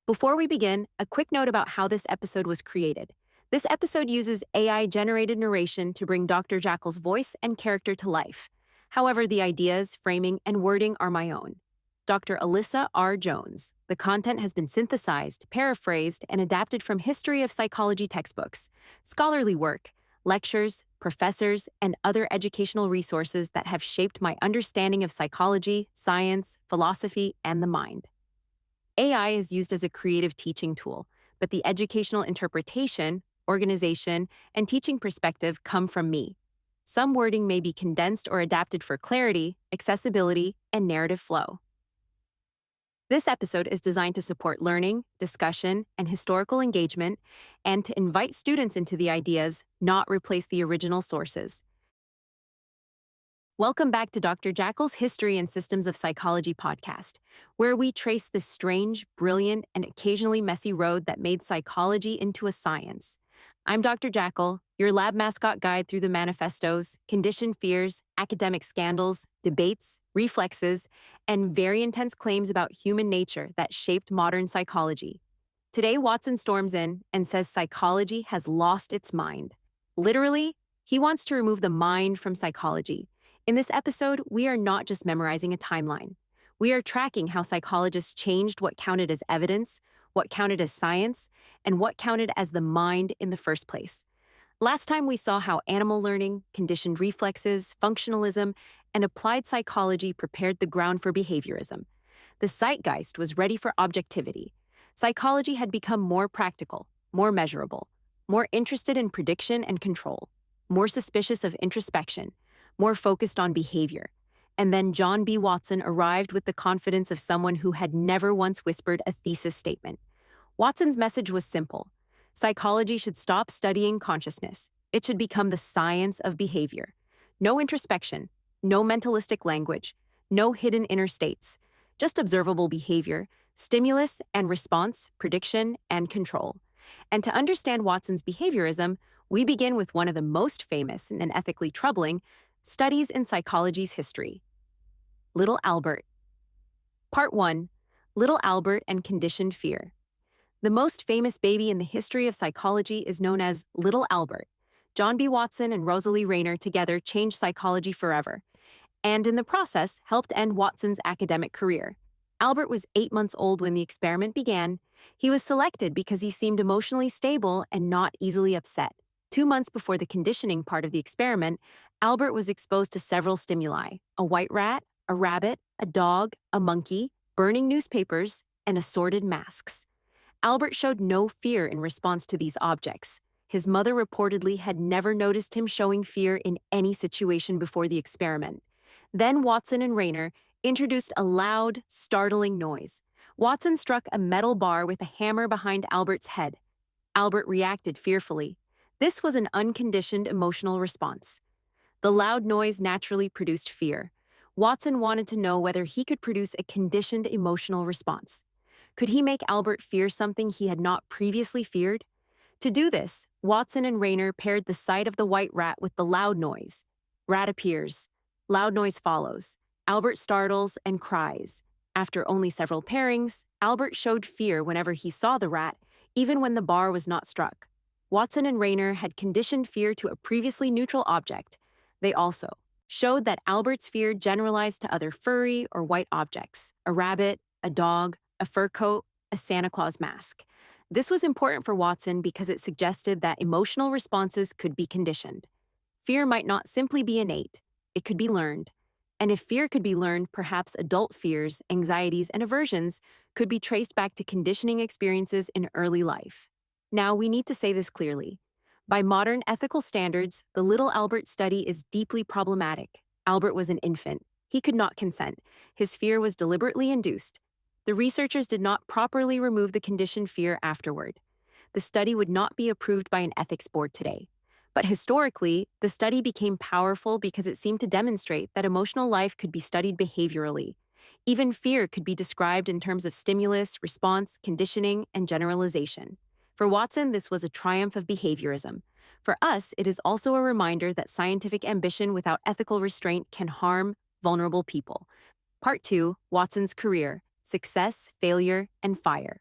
Before we begin, a quick note about how this episode was created. This episode uses AI generated narration to bring Dr. Jackal's voice and character to life. However, the ideas, framing, and wording are my own. Dr. Alyssa R. Jones. The content has been synthesized, paraphrased, and adapted from history of psychology textbooks, scholarly work, lectures, professors, and other educational resources that have shaped my understanding of psychology, science, philosophy, and the mind. AI is used as a creative teaching tool, but the educational interpretation, organization, and teaching perspective come from me. Some wording may be condensed or adapted for clarity, accessibility, and narrative flow. This episode is designed to support learning, discussion, and historical engagement, and to invite students into the ideas, not replace the original sources. Welcome back to Dr. Jackal's History and Systems of Psychology podcast, where we trace the strange, brilliant, and occasionally messy road that made psychology into a science. I'm Dr. Jackal, your lab mascot guide through the manifestos, conditioned fears, academic scandals, debates, reflexes, and very intense claims about human nature that shaped modern psychology. Today, Watson storms in and says psychology has lost its mind. Literally, he wants to remove the mind from psychology. In this episode, we are not just memorizing a timeline. We are tracking how psychologists changed what counted as evidence, what counted as science, and what counted as the mind in the first place. Last time we saw how animal learning, conditioned reflexes, functionalism, and applied psychology prepared the ground for behaviorism. The zeitgeist was ready for objectivity. Psychology had become more practical, more measurable, more interested in prediction and control, more suspicious of introspection, more focused on behavior. And then John B. Watson arrived with the confidence of someone who had never once whispered a thesis statement. Watson's message was simple. Psychology should stop studying consciousness. It should become the science of behavior. No introspection, no mentalistic language, no hidden inner states, just observable behavior, stimulus and response, prediction and control. And to understand Watson's behaviorism, we begin with one of the most famous and ethically troubling studies in psychology's history. Little Albert. Part 1. Little Albert and Conditioned Fear. The most famous baby in the history of psychology is known as Little Albert. John B. Watson and Rosalie Rayner together changed psychology forever, and in the process helped end Watson's academic career. Albert was 8 months old when the experiment began. He was selected because he seemed emotionally stable and not easily upset. 2 months before the conditioning part of the experiment, Albert was exposed to several stimuli: a white rat, a rabbit, a dog, a monkey, burning newspapers, and assorted masks. Albert showed no fear in response to these objects. His mother reportedly had never noticed him showing fear in any situation before the experiment. Then Watson and Rayner introduced a loud, startling noise. Watson struck a metal bar with a hammer behind Albert's head. Albert reacted fearfully. This was an unconditioned emotional response. The loud noise naturally produced fear. Watson wanted to know whether he could produce a conditioned emotional response. Could he make Albert fear something he had not previously feared? To do this, Watson and Rayner paired the sight of the white rat with the loud noise. Rat appears. Loud noise follows. Albert startles and cries. After only several pairings, Albert showed fear whenever he saw the rat, even when the bar was not struck. Watson and Rayner had conditioned fear to a previously neutral object. They also showed that Albert's fear generalized to other furry or white objects: a rabbit, a dog, a fur coat, a Santa Claus mask. This was important for Watson because it suggested that emotional responses could be conditioned. Fear might not simply be innate, it could be learned. And if fear could be learned, perhaps adult fears, anxieties, and aversions could be traced back to conditioning experiences in early life. Now, we need to say this clearly. By modern ethical standards, the Little Albert study is deeply problematic. Albert was an infant. He could not consent. His fear was deliberately induced. The researchers did not properly remove the conditioned fear afterward. The study would not be approved by an ethics board today. But historically, the study became powerful because it seemed to demonstrate that emotional life could be studied behaviorally. Even fear could be described in terms of stimulus, response, conditioning, and generalization. For Watson, this was a triumph of behaviorism. For us, it is also a reminder that scientific ambition without ethical restraint can harm vulnerable people. Part 2, Watson's career: success, failure, and fire.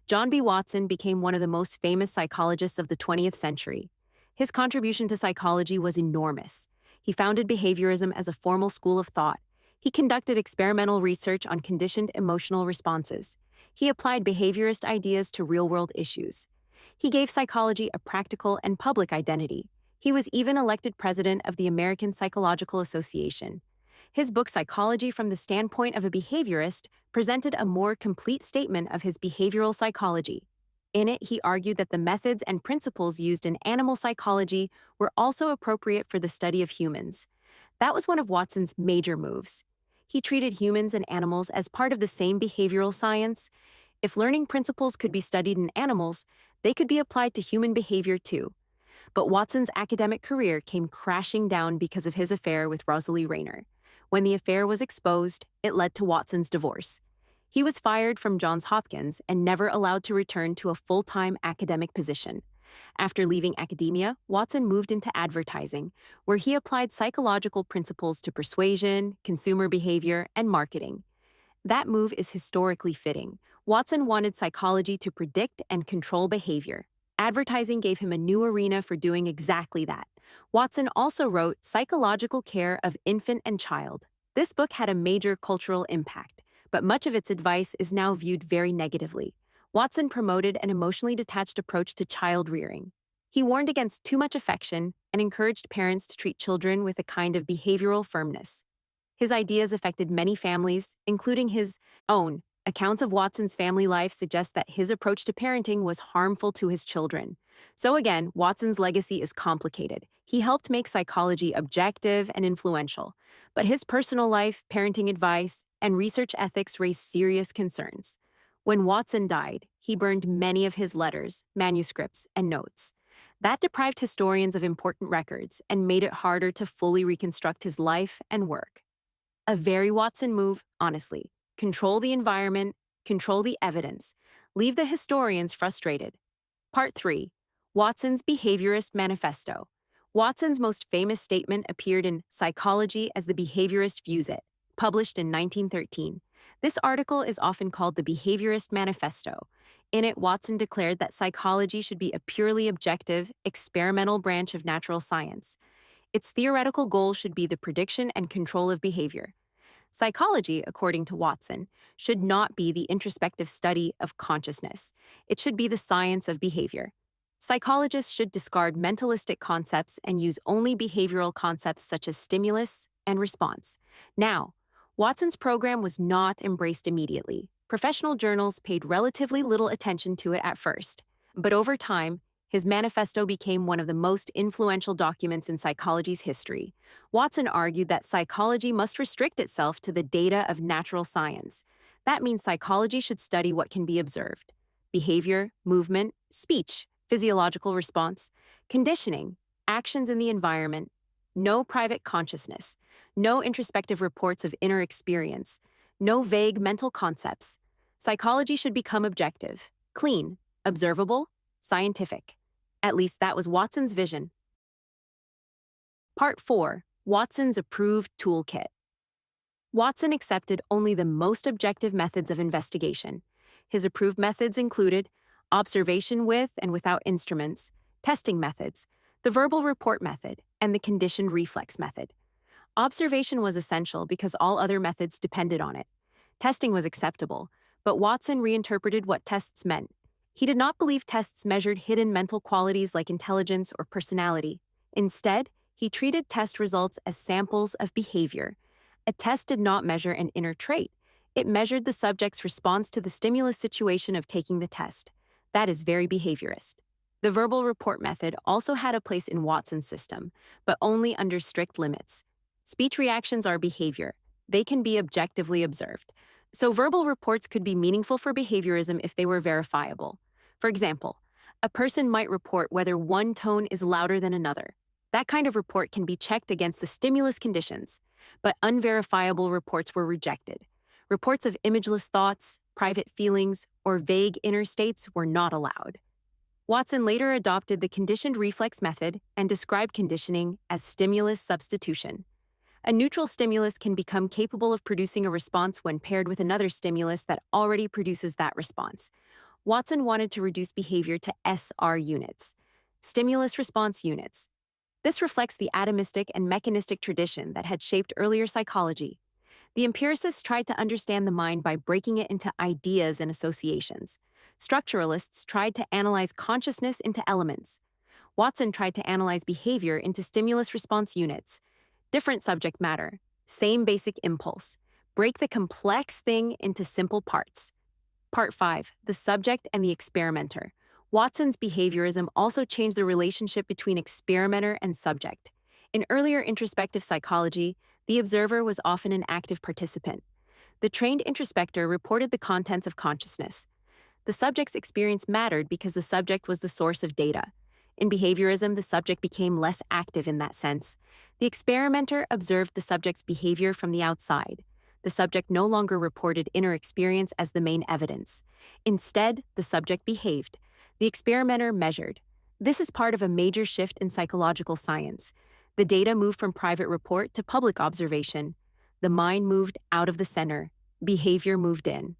John B. Watson became one of the most famous psychologists of the 20th century. His contribution to psychology was enormous. He founded behaviorism as a formal school of thought. He conducted experimental research on conditioned emotional responses. He applied behaviorist ideas to real-world issues. He gave psychology a practical and public identity. He was even elected president of the American Psychological Association. His book Psychology from the Standpoint of a Behaviorist presented a more complete statement of his behavioral psychology. In it, he argued that the methods and principles used in animal psychology were also appropriate for the study of humans. That was one of Watson's major moves. He treated humans and animals as part of the same behavioral science. If learning principles could be studied in animals, they could be applied to human behavior too. But Watson's academic career came crashing down because of his affair with Rosalie Rayner. When the affair was exposed, it led to Watson's divorce. He was fired from Johns Hopkins and never allowed to return to a full-time academic position. After leaving academia, Watson moved into advertising, where he applied psychological principles to persuasion, consumer behavior, and marketing. That move is historically fitting. Watson wanted psychology to predict and control behavior. Advertising gave him a new arena for doing exactly that. Watson also wrote Psychological Care of Infant and Child. This book had a major cultural impact, but much of its advice is now viewed very negatively. Watson promoted an emotionally detached approach to child rearing. He warned against too much affection and encouraged parents to treat children with a kind of behavioral firmness. His ideas affected many families, including his own. Accounts of Watson's family life suggest that his approach to parenting was harmful to his children. So again, Watson's legacy is complicated. He helped make psychology objective and influential, but his personal life, parenting advice, and research ethics raised serious concerns. When Watson died, he burned many of his letters, manuscripts, and notes. That deprived historians of important records and made it harder to fully reconstruct his life and work. A very Watson move, honestly. Control the environment, control the evidence, leave the historians frustrated. Part 3. Watson's Behaviorist Manifesto. Watson's most famous statement appeared in Psychology as the Behaviorist Views It, published in 1913. This article is often called the Behaviorist Manifesto. In it, Watson declared that psychology should be a purely objective, experimental branch of natural science. Its theoretical goal should be the prediction and control of behavior. Psychology, according to Watson, should not be the introspective study of consciousness. It should be the science of behavior. Psychologists should discard mentalistic concepts and use only behavioral concepts such as stimulus and response. Now, Watson's program was not embraced immediately. Professional journals paid relatively little attention to it at first, but over time, his manifesto became one of the most influential documents in psychology's history. Watson argued that psychology must restrict itself to the data of natural science. That means psychology should study what can be observed: behavior, movement, speech, physiological response, conditioning, actions in the environment, no private consciousness, no introspective reports of inner experience, no vague mental concepts. Psychology should become objective, clean, observable, scientific. At least that was Watson's vision. Part 4. Watson's Approved Toolkit. Watson accepted only the most objective methods of investigation. His approved methods included observation with and without instruments, testing methods, the verbal report method, and the conditioned reflex method. Observation was essential because all other methods depended on it. Testing was acceptable, but Watson reinterpreted what tests meant. He did not believe tests measured hidden mental qualities like intelligence or personality. Instead, he treated test results as samples of behavior. A test did not measure an inner trait. It measured the subject's response to the stimulus situation of taking the test. That is very behaviorist. The verbal report method also had a place in Watson's system, but only under strict limits. Speech reactions are behavior. They can be objectively observed. So verbal reports could be meaningful for behaviorism if they were verifiable. For example, a person might report whether one tone is louder than another. That kind of report can be checked against the stimulus conditions, but unverifiable reports were rejected. Reports of imageless thoughts, private feelings, or vague inner states were not allowed. Watson later adopted the conditioned reflex method and described conditioning as stimulus substitution. A neutral stimulus can become capable of producing a response when paired with another stimulus that already produces that response. Watson wanted to reduce behavior to SR units, stimulus response units. This reflects the atomistic and mechanistic tradition that had shaped earlier psychology. The empiricists tried to understand the mind by breaking it into ideas and associations. Structuralists tried to analyze consciousness into elements. Watson tried to analyze behavior into stimulus response units. Different subject matter, same basic impulse. Break the complex thing into simple parts. Part 5. The Subject and the Experimenter. Watson's behaviorism also changed the relationship between experimenter and subject. In earlier introspective psychology, the observer was often an active participant. The trained introspector reported the contents of consciousness. The subject's experience mattered because the subject was the source of data. In behaviorism, the subject became less active in that sense. The experimenter observed the subject's behavior from the outside. The subject no longer reported inner experience as the main evidence. Instead, the subject behaved. The experimenter measured. This is part of a major shift in psychological science. The data moved from private report to public observation. The mind moved out of the center. Behavior moved in.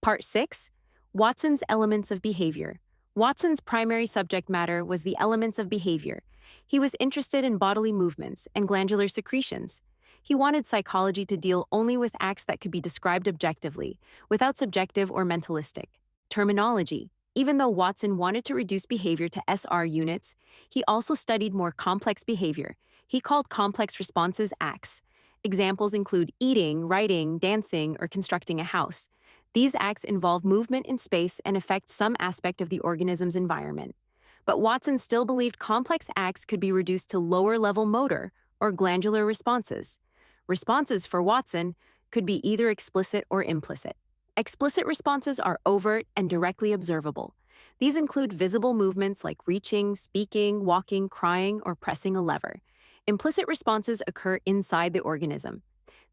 Part 6. Watson's Elements of Behavior. Watson's primary subject matter was the elements of behavior. He was interested in bodily movements and glandular secretions. He wanted psychology to deal only with acts that could be described objectively, without subjective or mentalistic terminology. Even though Watson wanted to reduce behavior to SR units, he also studied more complex behavior. He called complex responses acts. Examples include eating, writing, dancing, or constructing a house. These acts involve movement in space and affect some aspect of the organism's environment. But Watson still believed complex acts could be reduced to lower-level motor or glandular responses. Responses for Watson could be either explicit or implicit. Explicit responses are overt and directly observable. These include visible movements like reaching, speaking, walking, crying, or pressing a lever. Implicit responses occur inside the organism.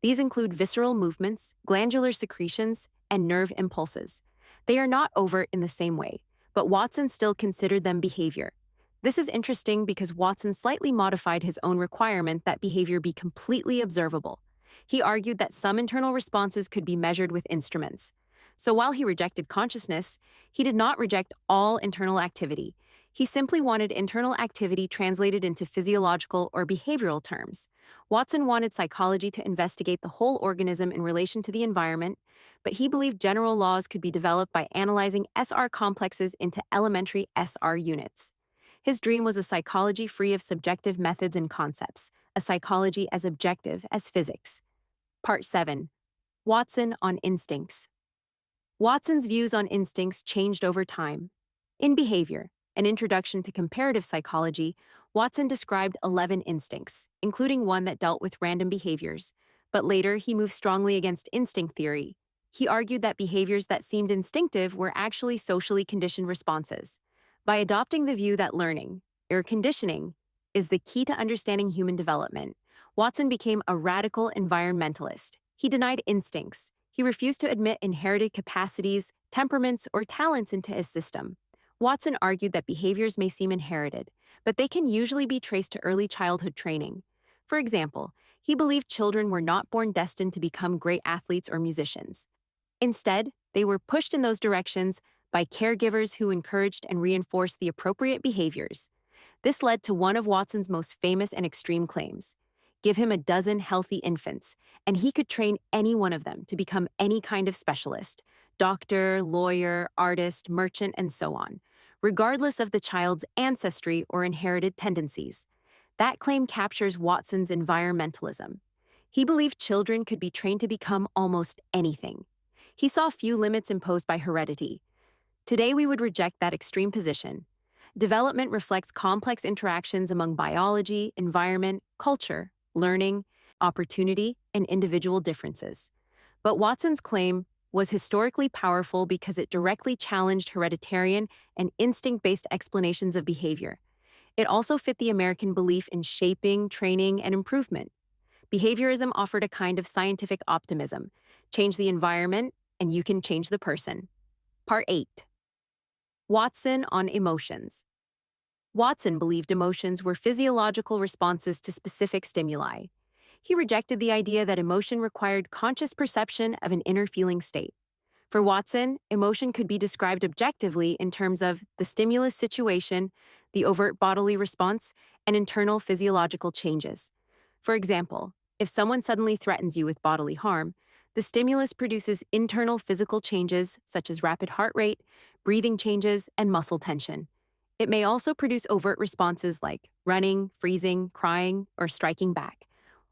These include visceral movements, glandular secretions, and nerve impulses. They are not overt in the same way, but Watson still considered them behavior. This is interesting because Watson slightly modified his own requirement that behavior be completely observable. He argued that some internal responses could be measured with instruments. So while he rejected consciousness, he did not reject all internal activity. He simply wanted internal activity translated into physiological or behavioral terms. Watson wanted psychology to investigate the whole organism in relation to the environment, but he believed general laws could be developed by analyzing SR complexes into elementary SR units. His dream was a psychology free of subjective methods and concepts, a psychology as objective as physics. Part 7. Watson on Instincts. Watson's views on instincts changed over time. In Behavior, an introduction to comparative psychology, Watson described 11 instincts, including one that dealt with random behaviors, but later he moved strongly against instinct theory. He argued that behaviors that seemed instinctive were actually socially conditioned responses. By adopting the view that learning, or conditioning, is the key to understanding human development, Watson became a radical environmentalist. He denied instincts. He refused to admit inherited capacities, temperaments, or talents into his system. Watson argued that behaviors may seem inherited, but they can usually be traced to early childhood training. For example, he believed children were not born destined to become great athletes or musicians. Instead, they were pushed in those directions by caregivers who encouraged and reinforced the appropriate behaviors. This led to one of Watson's most famous and extreme claims. Give him a dozen healthy infants, and he could train any one of them to become any kind of specialist: doctor, lawyer, artist, merchant, and so on, regardless of the child's ancestry or inherited tendencies. That claim captures Watson's environmentalism. He believed children could be trained to become almost anything. He saw few limits imposed by heredity. Today, we would reject that extreme position. Development reflects complex interactions among biology, environment, culture, learning, opportunity, and individual differences. But Watson's claim was historically powerful because it directly challenged hereditarian and instinct-based explanations of behavior. It also fit the American belief in shaping, training, and improvement. Behaviorism offered a kind of scientific optimism. Change the environment, and you can change the person. Part 8. Watson on Emotions. Watson believed emotions were physiological responses to specific stimuli. He rejected the idea that emotion required conscious perception of an inner feeling state. For Watson, emotion could be described objectively in terms of the stimulus situation, the overt bodily response, and internal physiological changes. For example, if someone suddenly threatens you with bodily harm, the stimulus produces internal physical changes such as rapid heart rate, breathing changes, and muscle tension. It may also produce overt responses like running, freezing, crying, or striking back.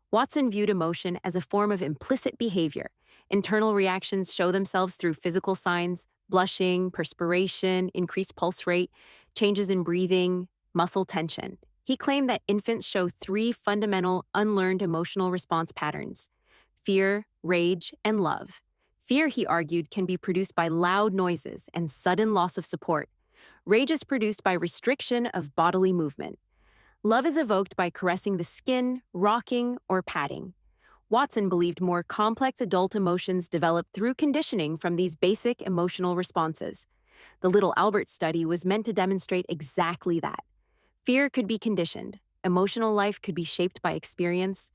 Watson viewed emotion as a form of implicit behavior. Internal reactions show themselves through physical signs, blushing, perspiration, increased pulse rate, changes in breathing, muscle tension. He claimed that infants show three fundamental unlearned emotional response patterns: fear, rage, and love. Fear, he argued, can be produced by loud noises and sudden loss of support. Rage is produced by restriction of bodily movement. Love is evoked by caressing the skin, rocking, or patting. Watson believed more complex adult emotions develop through conditioning from these basic emotional responses. The Little Albert study was meant to demonstrate exactly that. Fear could be conditioned. Emotional life could be shaped by experience.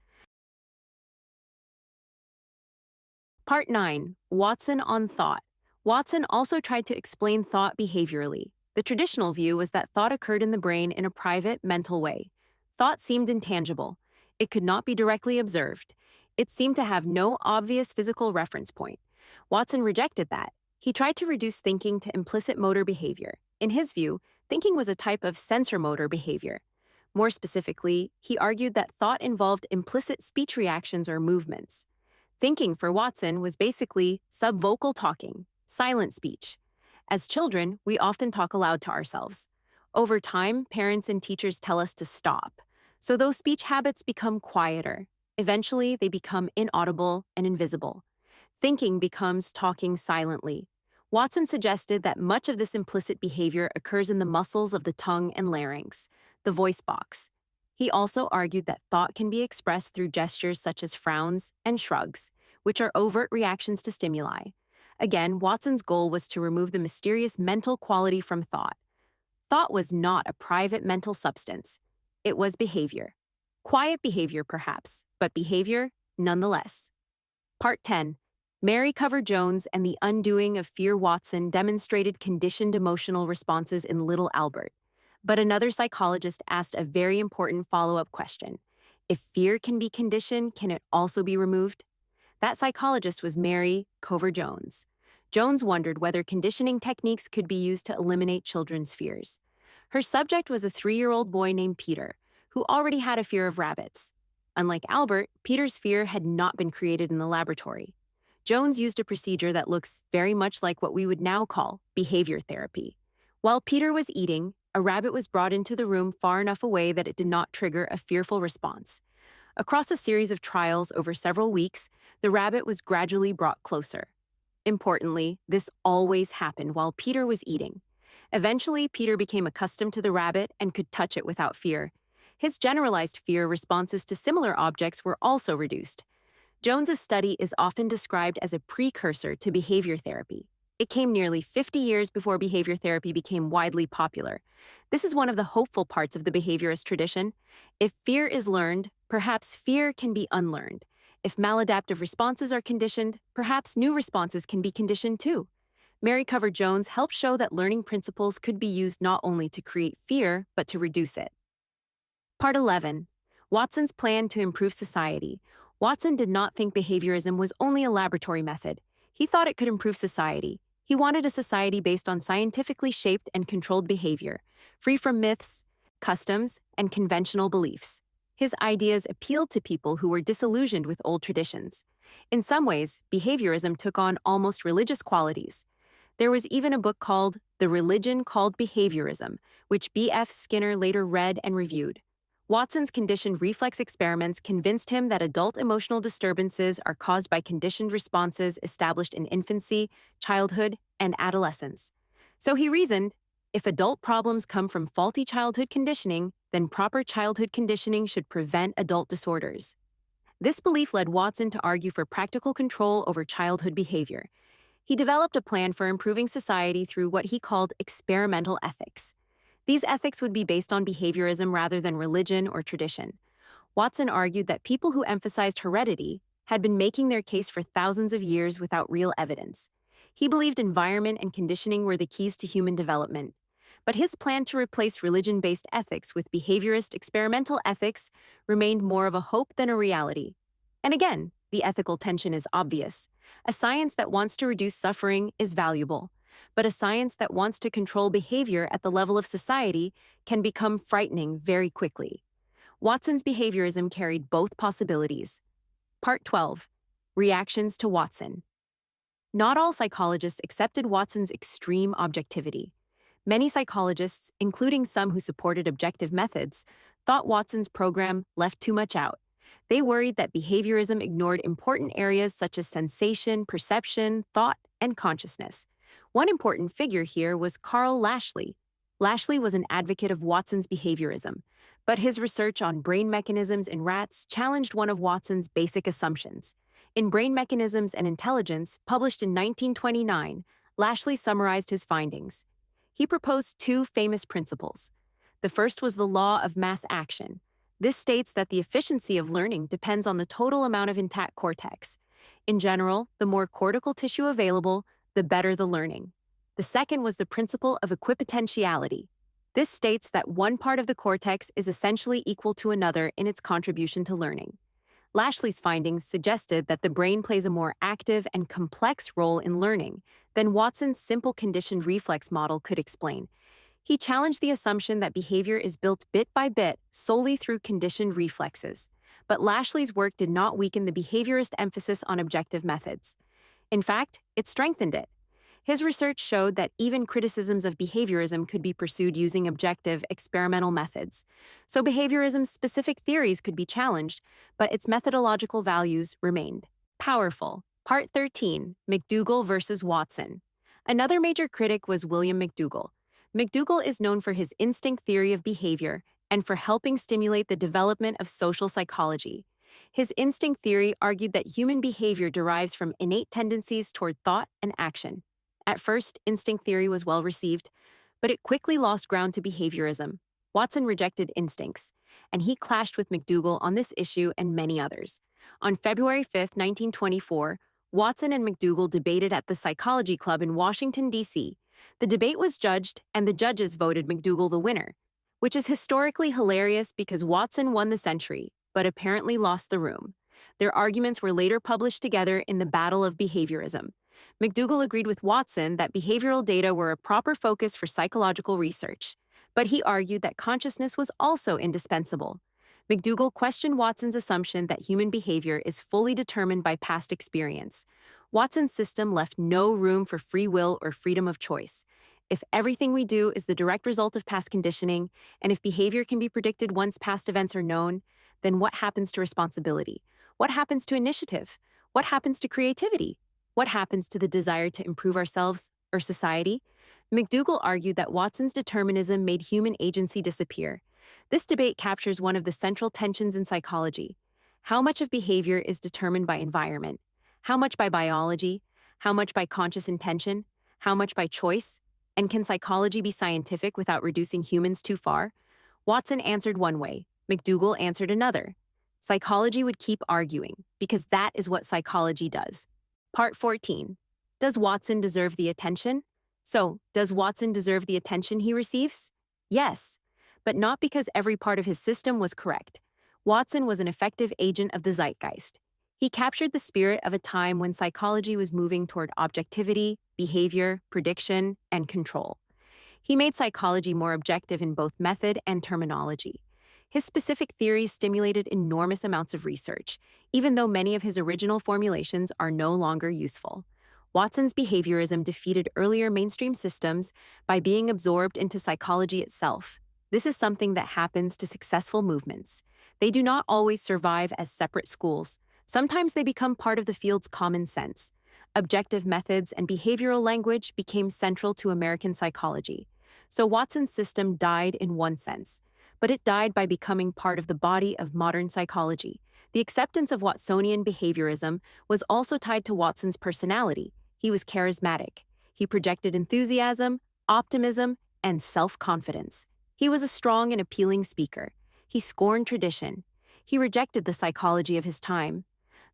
Part 9. Watson on thought. Watson also tried to explain thought behaviorally. The traditional view was that thought occurred in the brain in a private, mental way. Thought seemed intangible. It could not be directly observed. It seemed to have no obvious physical reference point. Watson rejected that. He tried to reduce thinking to implicit motor behavior. In his view, thinking was a type of sensormotor behavior. More specifically, he argued that thought involved implicit speech reactions or movements. Thinking for Watson was basically subvocal talking, silent speech. As children, we often talk aloud to ourselves. Over time, parents and teachers tell us to stop. So those speech habits become quieter. Eventually, they become inaudible and invisible. Thinking becomes talking silently. Watson suggested that much of this implicit behavior occurs in the muscles of the tongue and larynx, the voice box. He also argued that thought can be expressed through gestures such as frowns and shrugs, which are overt reactions to stimuli. Again, Watson's goal was to remove the mysterious mental quality from thought. Thought was not a private mental substance. It was behavior. Quiet behavior, perhaps, but behavior nonetheless. Part 10. Mary Cover Jones and the Undoing of Fear. Watson demonstrated conditioned emotional responses in Little Albert. But another psychologist asked a very important follow-up question. If fear can be conditioned, can it also be removed? That psychologist was Mary Cover Jones. Jones wondered whether conditioning techniques could be used to eliminate children's fears. Her subject was a 3-year-old boy named Peter, who already had a fear of rabbits. Unlike Albert, Peter's fear had not been created in the laboratory. Jones used a procedure that looks very much like what we would now call behavior therapy. While Peter was eating, a rabbit was brought into the room far enough away that it did not trigger a fearful response. Across a series of trials over several weeks, the rabbit was gradually brought closer. Importantly, this always happened while Peter was eating. Eventually, Peter became accustomed to the rabbit and could touch it without fear. His generalized fear responses to similar objects were also reduced. Jones's study is often described as a precursor to behavior therapy. It came nearly 50 years before behavior therapy became widely popular. This is one of the hopeful parts of the behaviorist tradition. If fear is learned, perhaps fear can be unlearned. If maladaptive responses are conditioned, perhaps new responses can be conditioned too. Mary Cover Jones helped show that learning principles could be used not only to create fear, but to reduce it. Part 11. Watson's plan to improve society. Watson did not think behaviorism was only a laboratory method. He thought it could improve society. He wanted a society based on scientifically shaped and controlled behavior, free from myths, customs, and conventional beliefs. His ideas appealed to people who were disillusioned with old traditions. In some ways, behaviorism took on almost religious qualities. There was even a book called The Religion Called Behaviorism, which B.F. Skinner later read and reviewed. Watson's conditioned reflex experiments convinced him that adult emotional disturbances are caused by conditioned responses established in infancy, childhood, and adolescence. So he reasoned, if adult problems come from faulty childhood conditioning, then proper childhood conditioning should prevent adult disorders. This belief led Watson to argue for practical control over childhood behavior. He developed a plan for improving society through what he called experimental ethics. These ethics would be based on behaviorism rather than religion or tradition. Watson argued that people who emphasized heredity had been making their case for thousands of years without real evidence. He believed environment and conditioning were the keys to human development. But his plan to replace religion based ethics with behaviorist experimental ethics remained more of a hope than a reality. And again, the ethical tension is obvious. A science that wants to reduce suffering is valuable, but a science that wants to control behavior at the level of society can become frightening very quickly. Watson's behaviorism carried both possibilities. Part 12. Reactions to Watson. Not all psychologists accepted Watson's extreme objectivity. Many psychologists, including some who supported objective methods, thought Watson's program left too much out. They worried that behaviorism ignored important areas such as sensation, perception, thought, and consciousness. One important figure here was Carl Lashley. Lashley was an advocate of Watson's behaviorism, but his research on brain mechanisms in rats challenged one of Watson's basic assumptions. In Brain Mechanisms and Intelligence, published in 1929, Lashley summarized his findings. He proposed two famous principles. The first was the law of mass action. This states that the efficiency of learning depends on the total amount of intact cortex. In general, the more cortical tissue available, the better the learning. The second was the principle of equipotentiality. This states that one part of the cortex is essentially equal to another in its contribution to learning. Lashley's findings suggested that the brain plays a more active and complex role in learning than Watson's simple conditioned reflex model could explain. He challenged the assumption that behavior is built bit by bit solely through conditioned reflexes. But Lashley's work did not weaken the behaviorist emphasis on objective methods. In fact, it strengthened it. His research showed that even criticisms of behaviorism could be pursued using objective, experimental methods. So behaviorism's specific theories could be challenged, but its methodological values remained. Powerful. Part 13. McDougall versus Watson. Another major critic was William McDougall. McDougall is known for his instinct theory of behavior and for helping stimulate the development of social psychology. His instinct theory argued that human behavior derives from innate tendencies toward thought and action. At first, instinct theory was well received, but it quickly lost ground to behaviorism. Watson rejected instincts, and he clashed with McDougall on this issue and many others. On February 5, 1924, Watson and McDougall debated at the Psychology Club in Washington, D.C. The debate was judged, and the judges voted McDougall the winner, which is historically hilarious because Watson won the century, but apparently lost the room. Their arguments were later published together in the Battle of Behaviorism. McDougall agreed with Watson that behavioral data were a proper focus for psychological research, but he argued that consciousness was also indispensable. McDougall questioned Watson's assumption that human behavior is fully determined by past experience. Watson's system left no room for free will or freedom of choice. If everything we do is the direct result of past conditioning, and if behavior can be predicted once past events are known, then what happens to responsibility? What happens to initiative? What happens to creativity? What happens to the desire to improve ourselves or society? McDougall argued that Watson's determinism made human agency disappear. This debate captures one of the central tensions in psychology. How much of behavior is determined by environment? How much by biology? How much by conscious intention? How much by choice? And can psychology be scientific without reducing humans too far? Watson answered one way. McDougall answered another. Psychology would keep arguing, because that is what psychology does. Part 14. Does Watson deserve the attention? So, does Watson deserve the attention he receives? Yes, but not because every part of his system was correct. Watson was an effective agent of the zeitgeist. He captured the spirit of a time when psychology was moving toward objectivity, behavior, prediction, and control. He made psychology more objective in both method and terminology. His specific theories stimulated enormous amounts of research, even though many of his original formulations are no longer useful. Watson's behaviorism defeated earlier mainstream systems by being absorbed into psychology itself. This is something that happens to successful movements. They do not always survive as separate schools. Sometimes they become part of the field's common sense. Objective methods and behavioral language became central to American psychology. So Watson's system died in one sense, but it died by becoming part of the body of modern psychology. The acceptance of Watsonian behaviorism was also tied to Watson's personality. He was charismatic. He projected enthusiasm, optimism, and self-confidence. He was a strong and appealing speaker. He scorned tradition. He rejected the psychology of his time.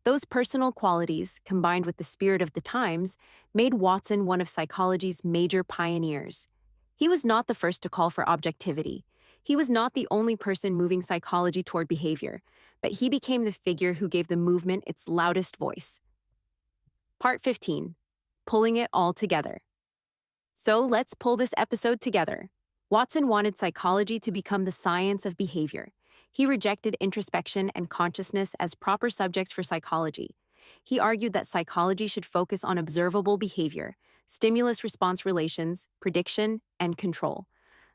Those personal qualities, combined with the spirit of the times, made Watson one of psychology's major pioneers. He was not the first to call for objectivity. He was not the only person moving psychology toward behavior, but he became the figure who gave the movement its loudest voice. Part 15. Pulling it all together. So let's pull this episode together. Watson wanted psychology to become the science of behavior. He rejected introspection and consciousness as proper subjects for psychology. He argued that psychology should focus on observable behavior, stimulus-response relations, prediction, and control.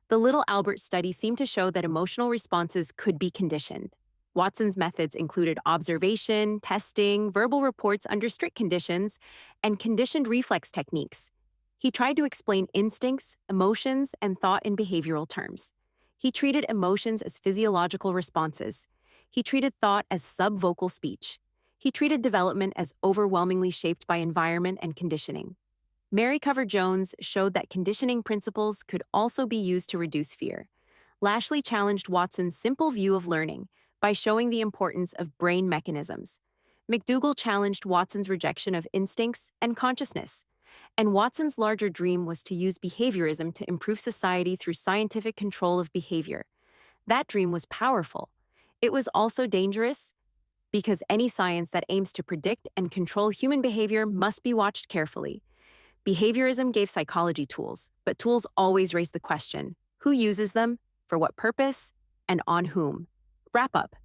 The Little Albert study seemed to show that emotional responses could be conditioned. Watson's methods included observation, testing, verbal reports under strict conditions, and conditioned reflex techniques. He tried to explain instincts, emotions, and thought in behavioral terms. He treated emotions as physiological responses. He treated thought as subvocal speech. He treated development as overwhelmingly shaped by environment and conditioning. Mary Cover Jones showed that conditioning principles could also be used to reduce fear. Lashley challenged Watson's simple view of learning by showing the importance of brain mechanisms. McDougall challenged Watson's rejection of instincts and consciousness. And Watson's larger dream was to use behaviorism to improve society through scientific control of behavior. That dream was powerful. It was also dangerous because any science that aims to predict and control human behavior must be watched carefully. Behaviorism gave psychology tools, but tools always raise the question: who uses them, for what purpose, and on whom? Wrap up.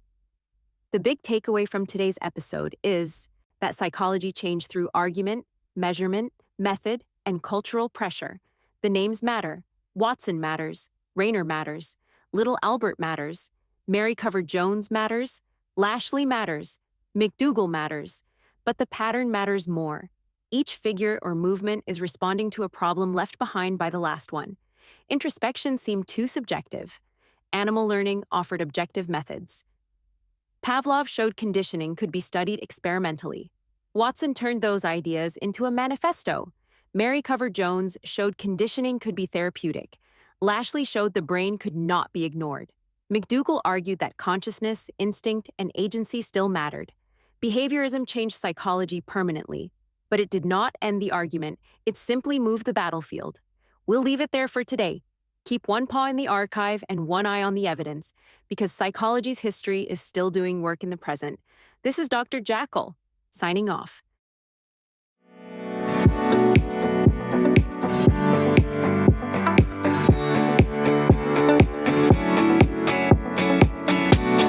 The big takeaway from today's episode is that psychology changed through argument, measurement, method, and cultural pressure. The names matter. Watson matters. Rayner matters. Little Albert matters. Mary Cover Jones matters. Lashley matters. McDougall matters. But the pattern matters more. Each figure or movement is responding to a problem left behind by the last one. Introspection seemed too subjective. Animal learning offered objective methods. Pavlov showed conditioning could be studied experimentally. Watson turned those ideas into a manifesto. Mary Cover Jones showed conditioning could be therapeutic. Lashley showed the brain could not be ignored. McDougall argued that consciousness, instinct, and agency still mattered. Behaviorism changed psychology permanently, but it did not end the argument. It simply moved the battlefield. We'll leave it there for today. Keep one paw in the archive and one eye on the evidence, because psychology's history is still doing work in the present. This is Dr. Jackal, signing off.